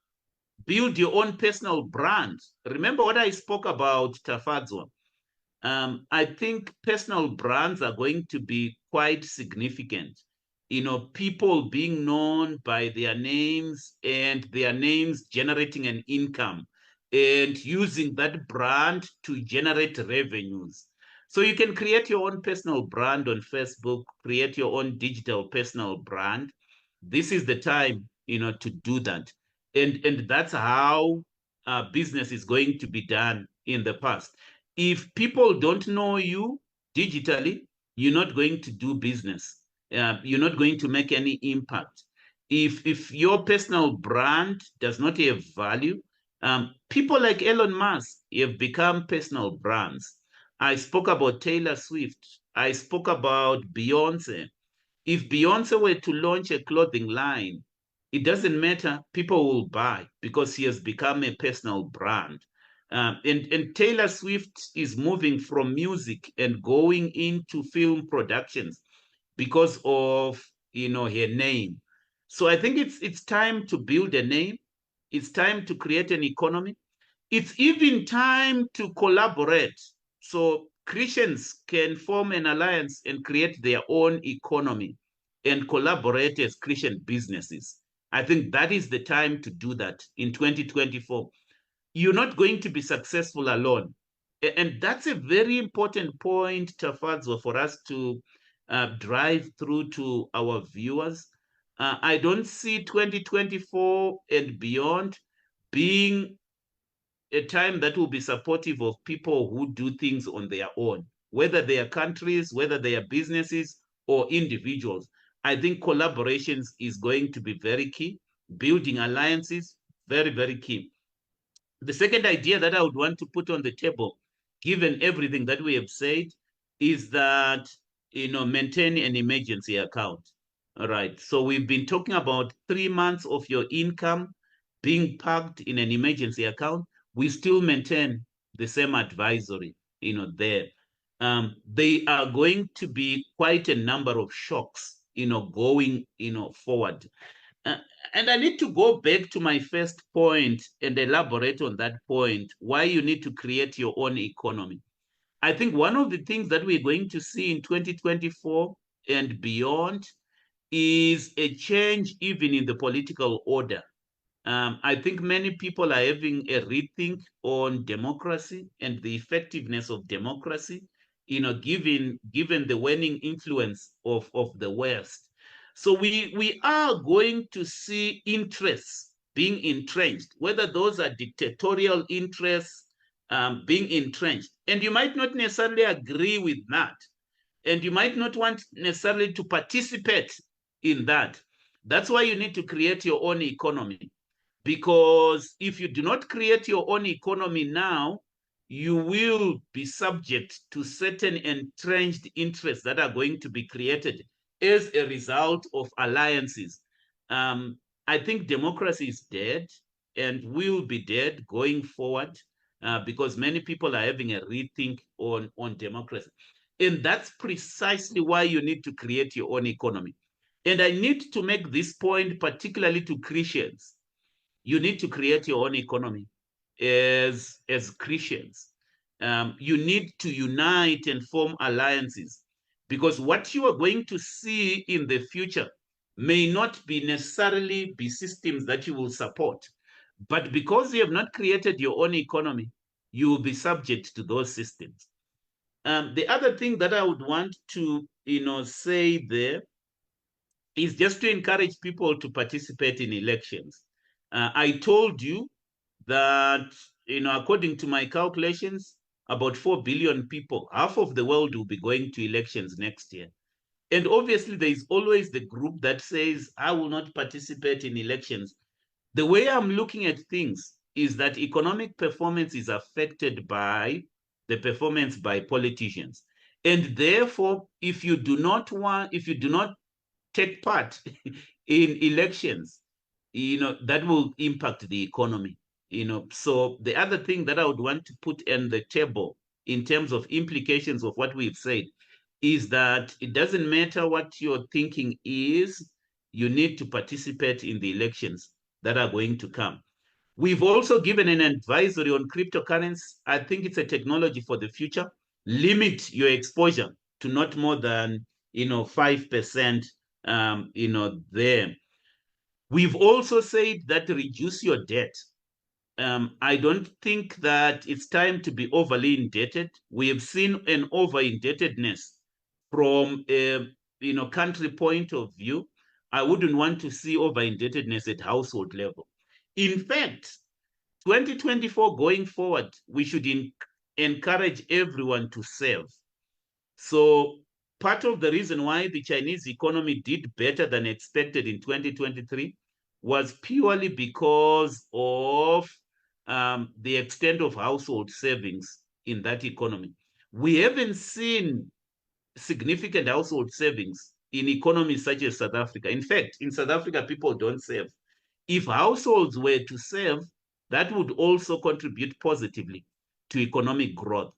build your own personal brand. Remember what I spoke about, Tafadzwa. I think personal brands are going to be quite significant. People being known by their names and their names generating an income and using that brand to generate revenues. So you can create your own personal brand on Facebook, create your own digital personal brand. This is the time, to do that. And that's how business is going to be done in the past. If people don't know you digitally, you're not going to do business. You're not going to make any impact. If your personal brand does not have value, people like Elon Musk have become personal brands. I spoke about Taylor Swift. I spoke about Beyonce. If Beyonce were to launch a clothing line, it doesn't matter, people will buy because he has become a personal brand. And Taylor Swift is moving from music and going into film productions because of, her name. So I think it's time to build a name. It's time to create an economy. It's even time to collaborate. So Christians can form an alliance and create their own economy and collaborate as Christian businesses. I think that is the time to do that in 2024. You're not going to be successful alone. And that's a very important point, Tafadzwa, for us to drive through to our viewers. I don't see 2024 and beyond being a time that will be supportive of people who do things on their own, whether they are countries, whether they are businesses or individuals. I think collaborations is going to be very key. Building alliances, very, very key. The second idea that I would want to put on the table, given everything that we have said, is that, maintain an emergency account. All right. So we've been talking about 3 months of your income being parked in an emergency account. We still maintain the same advisory, there. They are going to be quite a number of shocks, going, forward. And I need to go back to my first point and elaborate on that point, why you need to create your own economy. I think one of the things that we're going to see in 2024 and beyond is a change even in the political order. I think many people are having a rethink on democracy and the effectiveness of democracy, given the waning influence of the West. So we are going to see interests being entrenched, whether those are dictatorial interests being entrenched. And you might not necessarily agree with that. And you might not want necessarily to participate in that. That's why you need to create your own economy. Because if you do not create your own economy now, you will be subject to certain entrenched interests that are going to be created as a result of alliances. I think democracy is dead and will be dead going forward because many people are having a rethink on democracy. And that's precisely why you need to create your own economy. And I need to make this point particularly to Christians. You need to create your own economy as Christians. You need to unite and form alliances, because what you are going to see in the future may not be necessarily be systems that you will support, but because you have not created your own economy, you will be subject to those systems. The other thing that I would want to say there is just to encourage people to participate in elections. I told you that, according to my calculations, about 4 billion people, half of the world will be going to elections next year. And obviously, there is always the group that says, I will not participate in elections. The way I'm looking at things is that economic performance is affected by the performance by politicians. And therefore, if you do not take part in elections, that will impact the economy. So the other thing that I would want to put on the table in terms of implications of what we've said is that it doesn't matter what your thinking is, you need to participate in the elections that are going to come. We've also given an advisory on cryptocurrency. I think it's a technology for the future. Limit your exposure to not more than 5%, there. We've also said that reduce your debt. I don't think that it's time to be overly indebted. We have seen an over indebtedness from a country point of view. I wouldn't want to see over indebtedness at household level. In fact, 2024 going forward, we should encourage everyone to save. So part of the reason why the Chinese economy did better than expected in 2023 was purely because of the extent of household savings in that economy. We haven't seen significant household savings in economies such as South Africa. In fact, in South Africa, people don't save. If households were to save, that would also contribute positively to economic growth.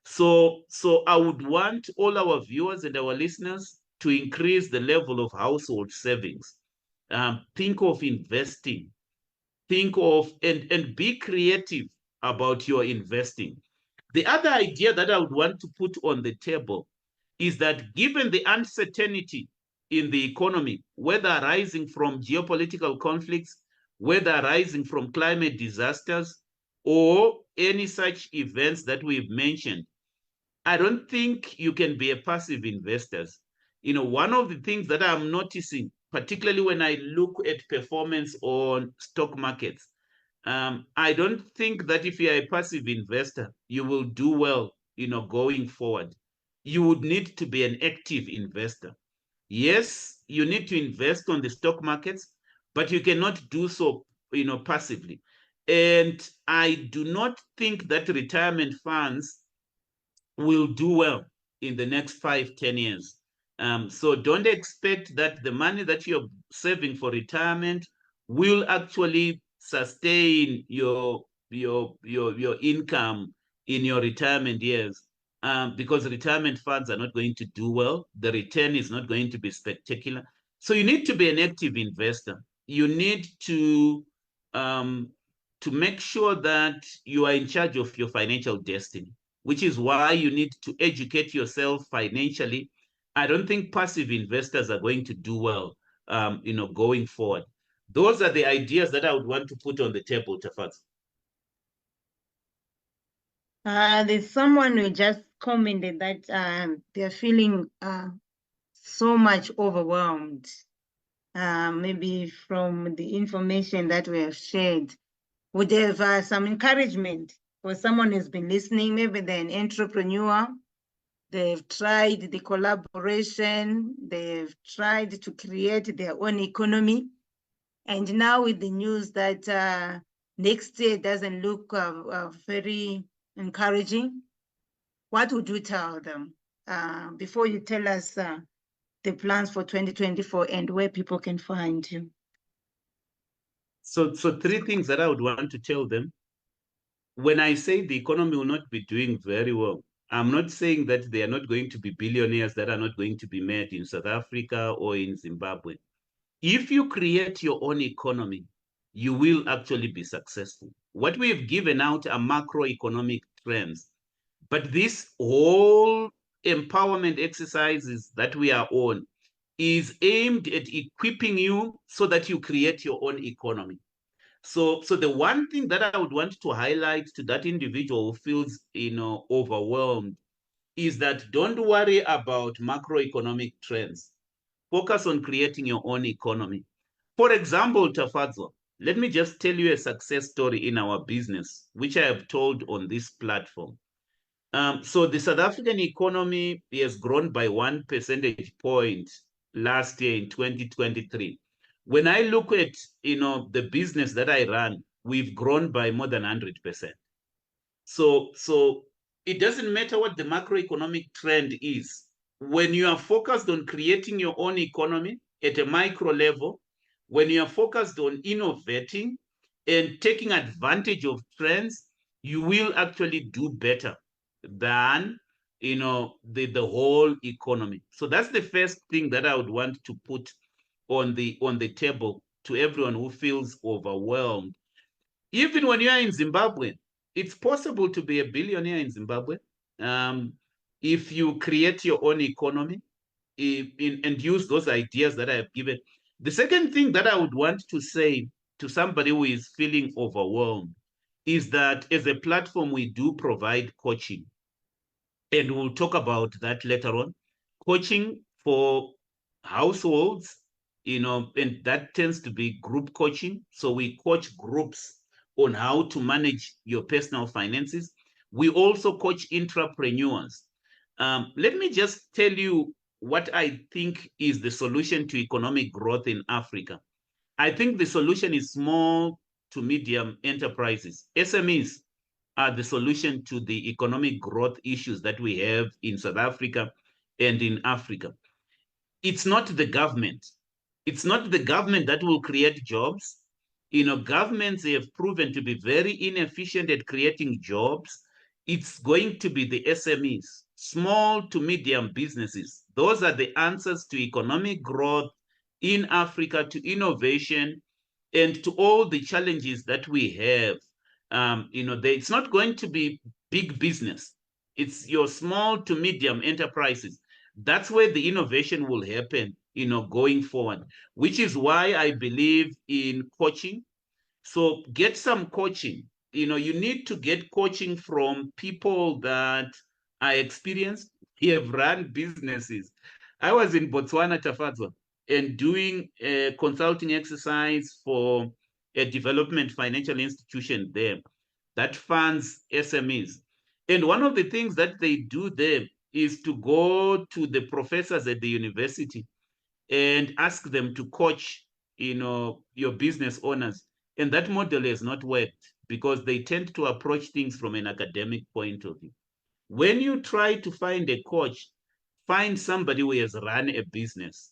So I would want all our viewers and our listeners to increase the level of household savings. Think of investing. Think of and be creative about your investing. The other idea that I would want to put on the table is that given the uncertainty in the economy, whether arising from geopolitical conflicts, whether arising from climate disasters, or any such events that we've mentioned, I don't think you can be a passive investor. One of the things that I'm noticing, particularly when I look at performance on stock markets, I don't think that if you're a passive investor, you will do well, going forward. You would need to be an active investor. Yes, you need to invest on the stock markets, but you cannot do so, passively. And I do not think that retirement funds will do well in the next 5-10 years. So don't expect that the money that you're saving for retirement will actually sustain your income in your retirement years, because retirement funds are not going to do well. The return is not going to be spectacular. So you need to be an active investor. You need to make sure that you are in charge of your financial destiny, which is why you need to educate yourself financially. I don't think passive investors are going to do well, going forward. Those are the ideas that I would want to put on the table, Tafadza. There's someone who just commented that they're feeling so much overwhelmed, maybe from the information that we have shared. Would have some encouragement for someone who's been listening? Maybe they're an entrepreneur, they've tried the collaboration, they've tried to create their own economy. And now with the news that next year doesn't look very encouraging, what would you tell them before you tell us the plans for 2024 and where people can find you? So three things that I would want to tell them. When I say the economy will not be doing very well, I'm not saying that they are not going to be billionaires that are not going to be made in South Africa or in Zimbabwe. If you create your own economy, you will actually be successful. What we've given out are macroeconomic trends, but this whole empowerment exercises that we are on is aimed at equipping you so that you create your own economy. So the one thing that I would want to highlight to that individual who feels, overwhelmed is that don't worry about macroeconomic trends. Focus on creating your own economy. For example, Tafadza, let me just tell you a success story in our business, which I have told on this platform. So the South African economy has grown by 1 percentage point last year in 2023. When I look at the business that I run, we've grown by more than 100%. So it doesn't matter what the macroeconomic trend is. When you are focused on creating your own economy at a micro level, when you are focused on innovating and taking advantage of trends, you will actually do better than the whole economy. So that's the first thing that I would want to put on the table to everyone who feels overwhelmed. Even when you are in Zimbabwe, it's possible to be a billionaire in Zimbabwe if you create your own economy and use those ideas that I have given. The second thing that I would want to say to somebody who is feeling overwhelmed is that as a platform, we do provide coaching. And we'll talk about that later on. Coaching for households, and that tends to be group coaching. So we coach groups on how to manage your personal finances. We also coach entrepreneurs. Let me just tell you what I think is the solution to economic growth in Africa. I think the solution is small to medium enterprises. SMEs are the solution to the economic growth issues that we have in South Africa and in Africa. It's not the government. It's not the government that will create jobs. Governments have proven to be very inefficient at creating jobs. It's going to be the SMEs, small to medium businesses. Those are the answers to economic growth in Africa, to innovation, and to all the challenges that we have. It's not going to be big business. It's your small to medium enterprises. That's where the innovation will happen, going forward, which is why I believe in coaching. So get some coaching. You need to get coaching from people that are experienced, have run businesses. I was in Botswana, Tafadza, and doing a consulting exercise for a development financial institution there that funds SMEs. And one of the things that they do there is to go to the professors at the university and ask them to coach, your business owners. And that model has not worked because they tend to approach things from an academic point of view. When you try to find a coach, find somebody who has run a business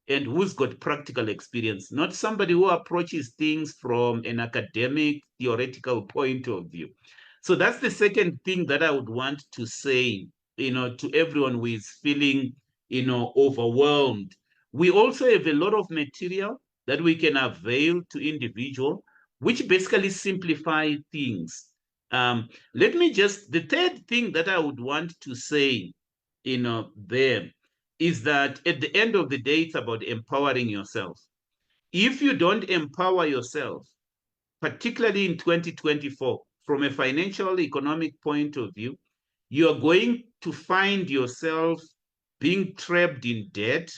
and who's got practical experience, not somebody who approaches things from an academic, theoretical point of view. So that's the second thing that I would want to say, to everyone who is feeling, overwhelmed. We also have a lot of material that we can avail to individuals, which basically simplify things. The third thing that I would want to say, there is that at the end of the day, it's about empowering yourself. If you don't empower yourself, particularly in 2024, from a financial economic point of view, you are going to find yourself being trapped in debt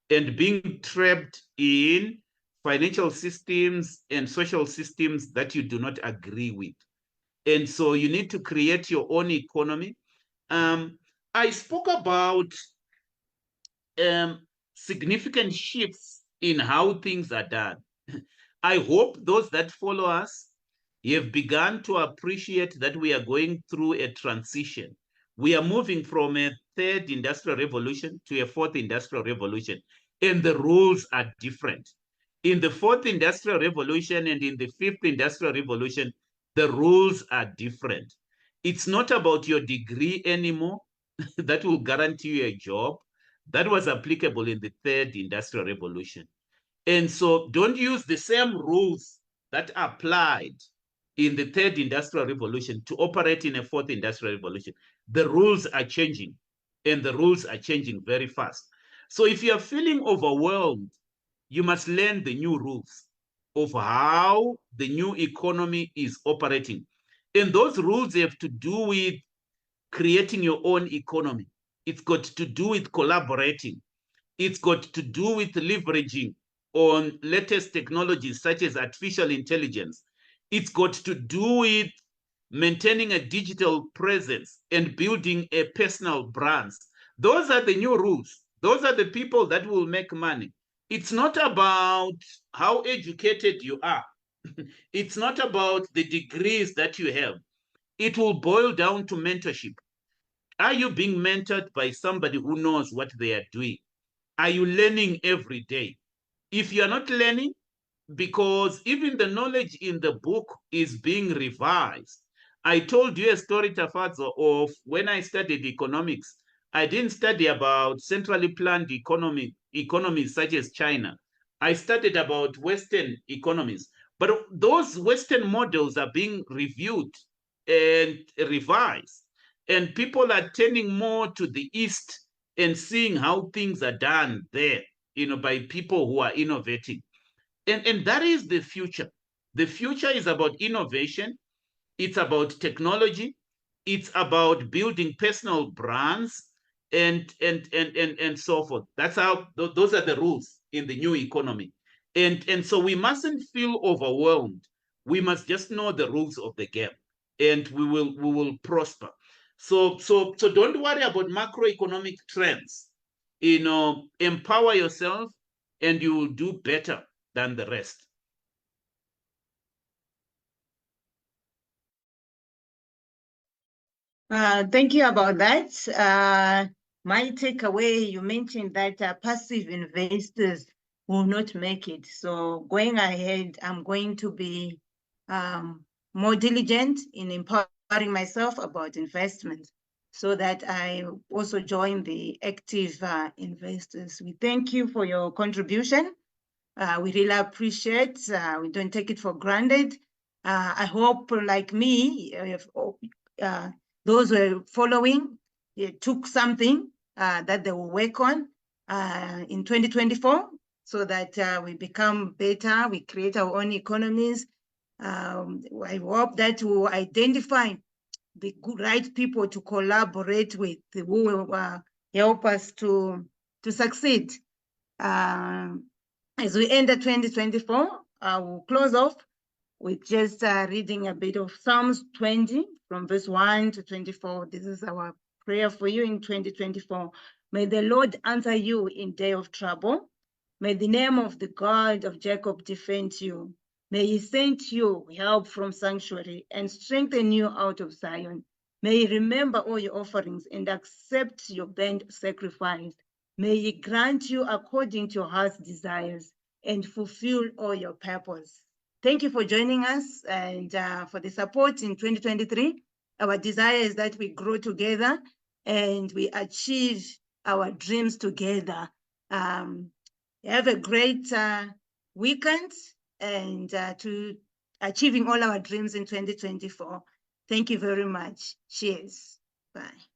and being trapped in financial systems and social systems that you do not agree with. And so you need to create your own economy. I spoke about significant shifts in how things are done. I hope those that follow us have begun to appreciate that we are going through a transition. We are moving from a third industrial revolution to a fourth industrial revolution, and the rules are different. In the fourth industrial revolution and in the fifth industrial revolution, the rules are different. It's not about your degree anymore that will guarantee you a job. That was applicable in the third industrial revolution. And so don't use the same rules that applied in the third industrial revolution to operate in a fourth industrial revolution. The rules are changing, and the rules are changing very fast. So if you are feeling overwhelmed, you must learn the new rules of how the new economy is operating. And those rules have to do with creating your own economy. It's got to do with collaborating. It's got to do with leveraging on latest technologies such as artificial intelligence. It's got to do with maintaining a digital presence and building a personal brand. Those are the new rules. Those are the people that will make money. It's not about how educated you are. It's not about the degrees that you have. It will boil down to mentorship. Are you being mentored by somebody who knows what they are doing? Are you learning every day? If you are not learning, because even the knowledge in the book is being revised. I told you a story, Tafadzo, of when I studied economics. I didn't study about centrally planned economies such as China. I studied about Western economies. But those Western models are being reviewed and revised. And people are turning more to the East and seeing how things are done there, by people who are innovating. And that is the future. The future is about innovation. It's about technology. It's about building personal brands and so forth. That's how those are the rules in the new economy. And so we mustn't feel overwhelmed. We must just know the rules of the game, and we will prosper. So don't worry about macroeconomic trends. Empower yourself, and you will do better than the rest. Thank you about that. My takeaway, you mentioned that passive investors will not make it. So going ahead, I'm going to be more diligent in empowering myself about investments so that I also join the active investors. We thank you for your contribution. We really appreciate. We don't take it for granted. I hope, like me, those who are following took something that they will work on in 2024 so that we become better, we create our own economies. I hope that we'll identify the right people to collaborate with who will help us to succeed. As we enter 2024, I will close off with just reading a bit of Psalms 20 from verse 1 to 24. This is our prayer for you in 2024. May the Lord answer you in day of trouble. May the name of the God of Jacob defend you. May he send you help from sanctuary and strengthen you out of Zion. May he remember all your offerings and accept your burnt sacrifice. May he grant you according to your heart's desires and fulfill all your purpose. Thank you for joining us and for the support in 2023. Our desire is that we grow together and we achieve our dreams together. Have a great weekend and to achieving all our dreams in 2024. Thank you very much. Cheers. Bye.